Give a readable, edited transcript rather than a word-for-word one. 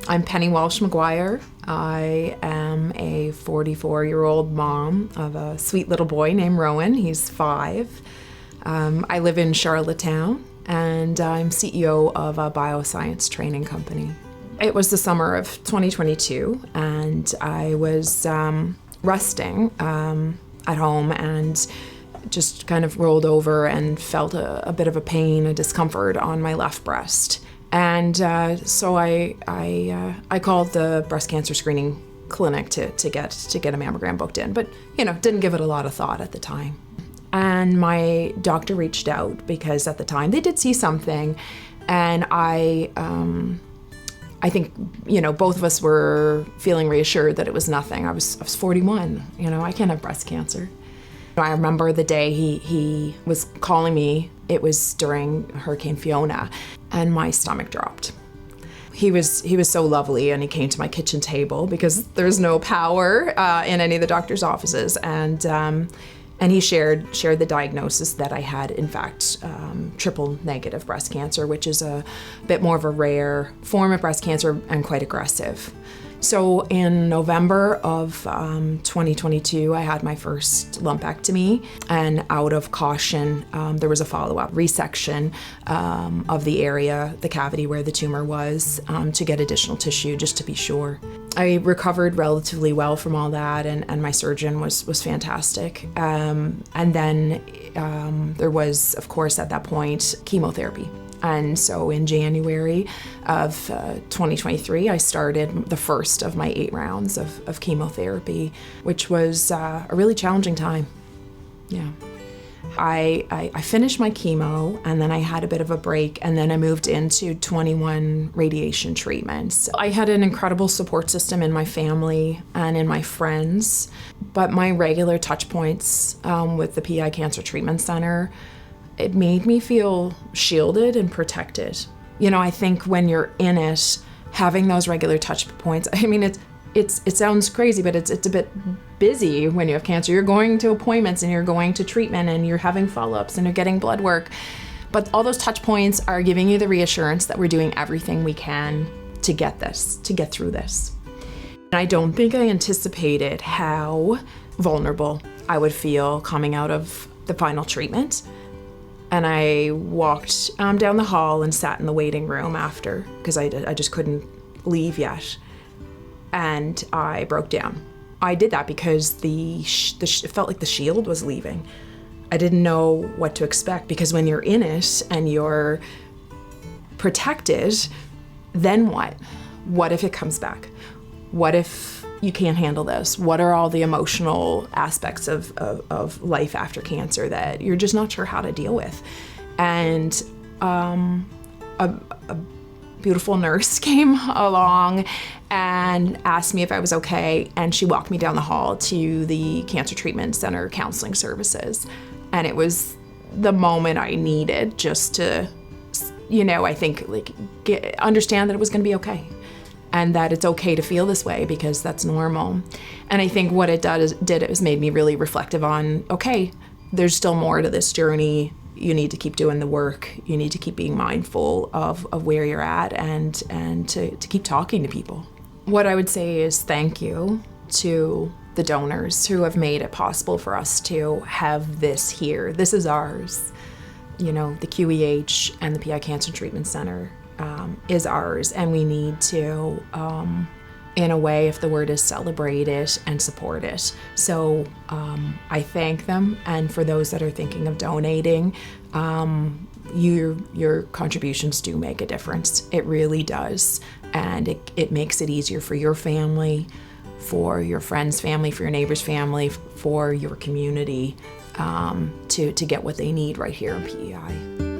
I'm Penny Walsh McGuire. I am a 44-year-old mom of a sweet little boy named Rowan. He's 5. I live in Charlottetown, and I'm CEO of a bioscience training company. It was the summer of 2022, and I was resting at home and just kind of rolled over and felt a bit of a pain, a discomfort on my left breast. And so I called the breast cancer screening clinic to get a mammogram booked in, but didn't give it a lot of thought at the time. And my doctor reached out because at the time they did see something, and I think both of us were feeling reassured that it was nothing. I was 41. I can't have breast cancer. I remember the day he was calling me. It was during Hurricane Fiona, and my stomach dropped. He was so lovely, and he came to my kitchen table because there's no power in any of the doctor's offices, and he shared the diagnosis that I had, in fact, triple negative breast cancer, which is a bit more of a rare form of breast cancer and quite aggressive. So in November of 2022, I had my first lumpectomy, and out of caution, there was a follow-up resection of the area, the cavity where the tumor was, to get additional tissue just to be sure. I recovered relatively well from all that, and my surgeon was fantastic. And then there was, of course, at that point, chemotherapy. And so in January of 2023, I started the first of my 8 rounds of chemotherapy, which was a really challenging time. Yeah. I finished my chemo, and then I had a bit of a break, and then I moved into 21 radiation treatments. I had an incredible support system in my family and in my friends, but my regular touch points with the PI Cancer Treatment Center, it made me feel shielded and protected. I think when you're in it, having those regular touch points, it sounds crazy, but it's a bit busy when you have cancer. You're going to appointments, and you're going to treatment, and you're having follow-ups, and you're getting blood work. But all those touch points are giving you the reassurance that we're doing everything we can to get through this. And I don't think I anticipated how vulnerable I would feel coming out of the final treatment. And I walked down the hall and sat in the waiting room after, because I just couldn't leave yet. And I broke down. I did that because it felt like the shield was leaving. I didn't know what to expect, because when you're in it and you're protected, then what? What if it comes back? What if you can't handle this? What are all the emotional aspects of life after cancer that you're just not sure how to deal with? And a beautiful nurse came along and asked me if I was okay, and she walked me down the hall to the Cancer Treatment Center counseling services. And it was the moment I needed just to, I think, understand that it was going to be okay. And that it's okay to feel this way, because that's normal. And I think what it did was made me really reflective on, okay, there's still more to this journey. You need to keep doing the work. You need to keep being mindful of where you're at, and to keep talking to people. What I would say is thank you to the donors who have made it possible for us to have this here. This is ours. The QEH and the PI Cancer Treatment Center is ours, and we need to, in a way, if the word is, celebrate it and support it. So I thank them, and for those that are thinking of donating, your contributions do make a difference. It really does, and it makes it easier for your family, for your friends' family, for your neighbor's family, for your community, to get what they need right here in PEI.